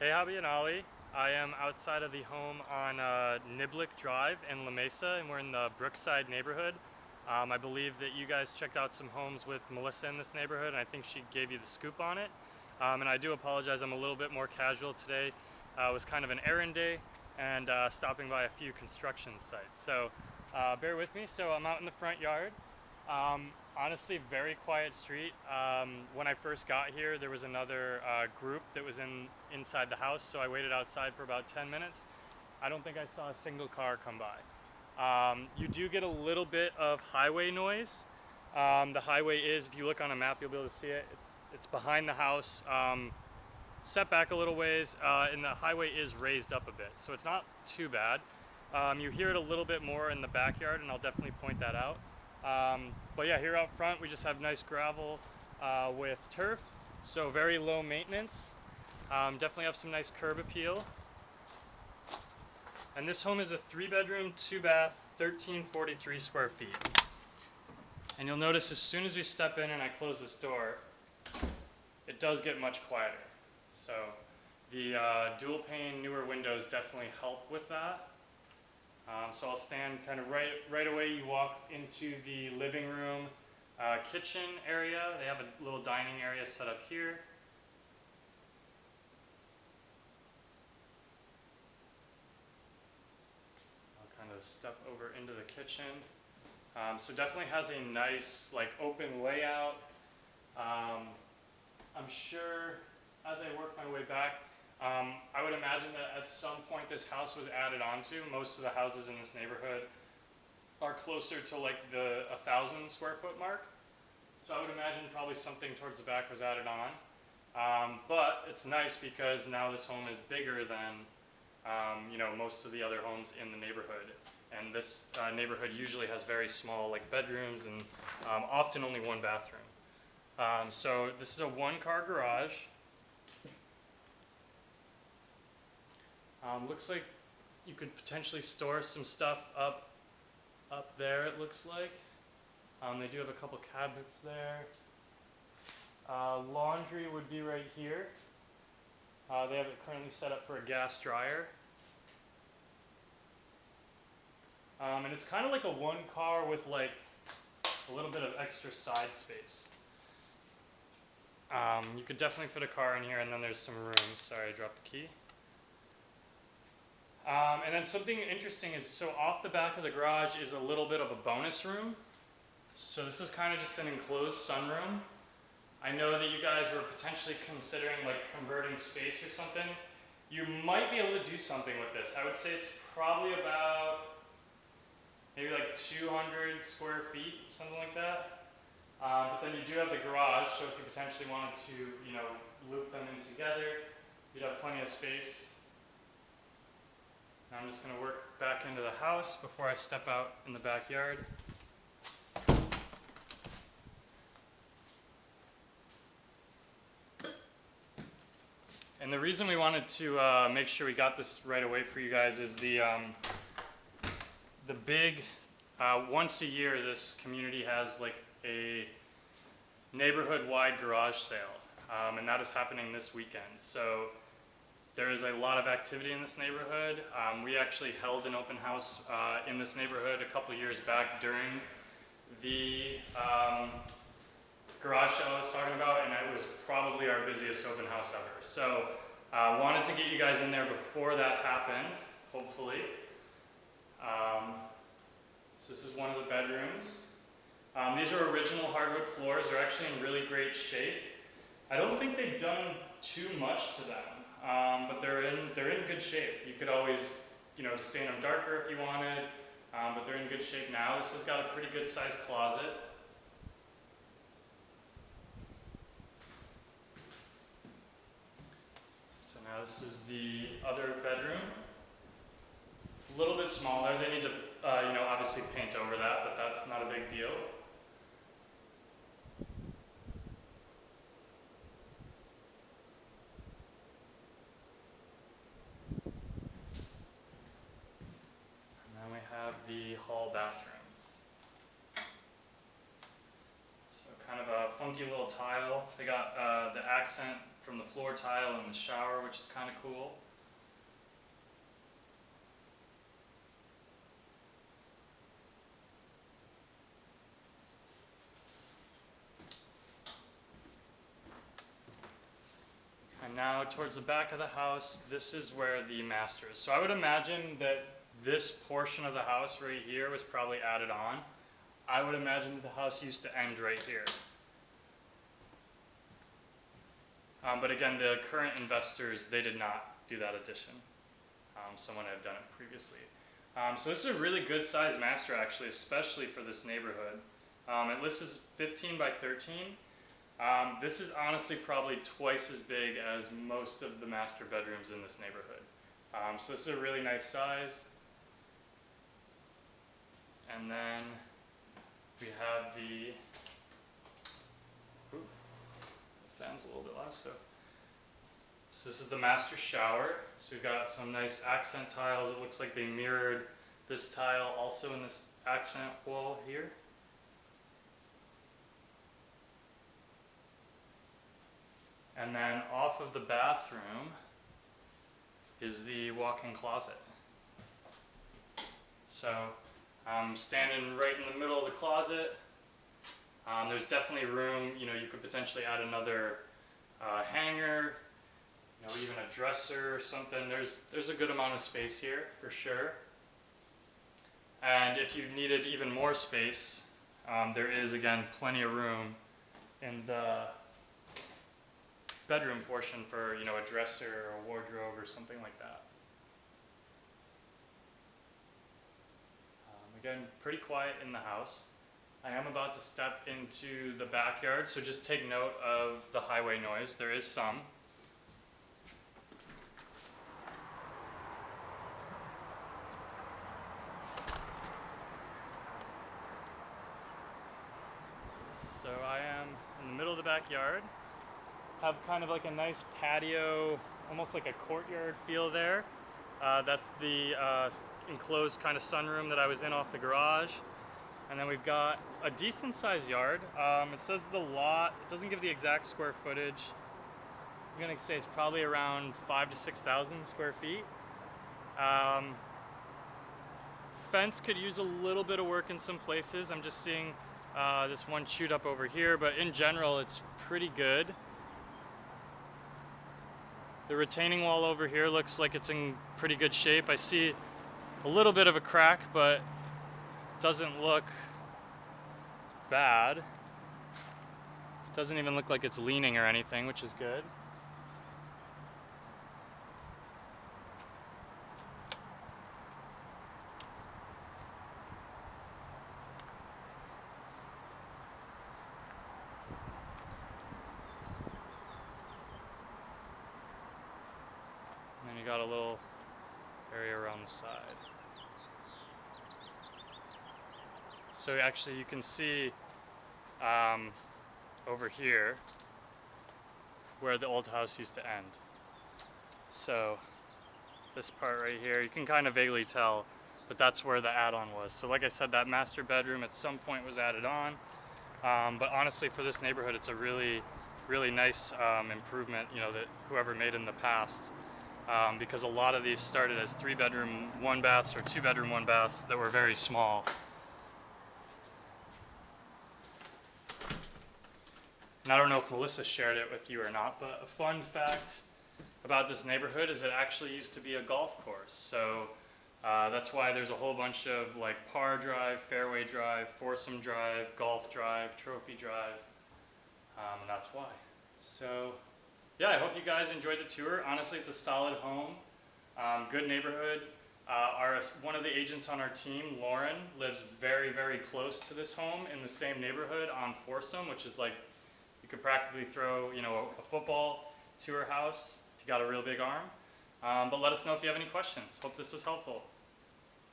Hey Hobby and Ollie, I am outside of the home on Niblick Drive in Mesa, and we're in the Brookside neighborhood. I believe that you guys checked out some homes with Melissa in this neighborhood, and I think she gave you the scoop on it. And I do apologize, I'm a little bit more casual today. It was kind of an errand day and stopping by a few construction sites. So bear with me. So I'm out in the front yard. Honestly, very quiet street. When I first got here, there was another group that was inside the house, so I waited outside for about 10 minutes. I don't think I saw a single car come by. You do get a little bit of highway noise. The highway is, if you look on a map, you'll be able to see it. It's behind the house, set back a little ways, and the highway is raised up a bit, so it's not too bad. You hear it a little bit more in the backyard, and I'll definitely point that out. But yeah, here out front we just have nice gravel with turf, so very low maintenance. Definitely have some nice curb appeal. And this home is a 3-bedroom, 2-bath, 1343 square feet. And you'll notice as soon as we step in and I close this door, it does get much quieter. So the dual pane newer windows definitely help with that. So I'll stand kind of right away. You walk into the living room, kitchen area. They have a little dining area set up here. I'll kind of step over into the kitchen. So definitely has a nice like open layout. I'm sure as I work my way back, I would imagine that at some point this house was added onto. Most of the houses in this neighborhood are closer to like the 1,000 square foot mark. So I would imagine probably something towards the back was added on. But it's nice because now this home is bigger than most of the other homes in the neighborhood. And this neighborhood usually has very small like bedrooms and often only one bathroom. So this is a 1-car garage. Looks like you could potentially store some stuff up there, it looks like. They do have a couple cabinets there. Laundry would be right here. They have it currently set up for a gas dryer. And it's kind of like a 1-car with like a little bit of extra side space. You could definitely fit a car in here, and then there's some room. Sorry, I dropped the key. And then something interesting is, so off the back of the garage is a little bit of a bonus room. So this is kind of just an enclosed sunroom. I know that you guys were potentially considering like converting space or something. You might be able to do something with this. I would say it's probably about maybe like 200 square feet, something like that. But then you do have the garage, so if you potentially wanted to, loop them in together, you'd have plenty of space. Now I'm just going to work back into the house before I step out in the backyard. And the reason we wanted to make sure we got this right away for you guys is the big, once a year this community has like a neighborhood-wide garage sale, and that is happening this weekend. So there is a lot of activity in this neighborhood. We actually held an open house in this neighborhood a couple years back during the garage sale I was talking about, and it was probably our busiest open house ever. So wanted to get you guys in there before that happened, hopefully. So this is one of the bedrooms. These are original hardwood floors. They're actually in really great shape. I don't think they've done too much to them, but they're in good shape. You could always, stain them darker if you wanted, but they're in good shape now. This has got a pretty good sized closet. So now this is the other bedroom. A little bit smaller. They need to, obviously paint over that, but that's not a big deal. The hall bathroom. So kind of a funky little tile. They got the accent from the floor tile in the shower, which is kind of cool. And now towards the back of the house, this is where the master is. So I would imagine that this portion of the house right here was probably added on. I would imagine that the house used to end right here. But again, the current investors, they did not do that addition. Someone had done it previously. So this is a really good size master actually, especially for this neighborhood. It lists as 15 by 13. This is honestly probably twice as big as most of the master bedrooms in this neighborhood. So this is a really nice size. And then we have the fan's a little bit loud, so this is the master shower. So we've got some nice accent tiles. It looks like they mirrored this tile also in this accent wall here. And then off of the bathroom is the walk-in closet. So I'm standing right in the middle of the closet. There's definitely room, you could potentially add another hanger, even a dresser or something. There's a good amount of space here for sure. And if you needed even more space, there is again plenty of room in the bedroom portion for a dresser or a wardrobe or something like that. Again, pretty quiet in the house. I am about to step into the backyard, so just take note of the highway noise. There is some. So I am in the middle of the backyard. Have kind of like a nice patio, almost like a courtyard feel there. That's the enclosed kind of sunroom that I was in off the garage. And then we've got a decent sized yard. It says the lot, it doesn't give the exact square footage. I'm gonna say it's probably around 5,000 to 6,000 square feet. Fence could use a little bit of work in some places. I'm just seeing this one chewed up over here, but in general it's pretty good. The retaining wall over here looks like it's in pretty good shape. I see a little bit of a crack, but doesn't look bad. Doesn't even look like it's leaning or anything, which is good. And then you got a little area around the side. So actually you can see over here where the old house used to end. So this part right here, you can kind of vaguely tell, but that's where the add-on was. So like I said, that master bedroom at some point was added on. But honestly, for this neighborhood, it's a really, really nice improvement, that whoever made in the past. Because a lot of these started as 3-bedroom, 1-baths or 2-bedroom, 1-baths that were very small. And I don't know if Melissa shared it with you or not, but a fun fact about this neighborhood is it actually used to be a golf course. So that's why there's a whole bunch of like par drive, fairway drive, foursome drive, golf drive, trophy drive, and that's why. So yeah, I hope you guys enjoyed the tour. Honestly, it's a solid home, good neighborhood. One of the agents on our team, Lauren, lives very, very close to this home in the same neighborhood on Foursome, which is like, you could practically throw, a football to her house if you got a real big arm. But let us know if you have any questions. Hope this was helpful.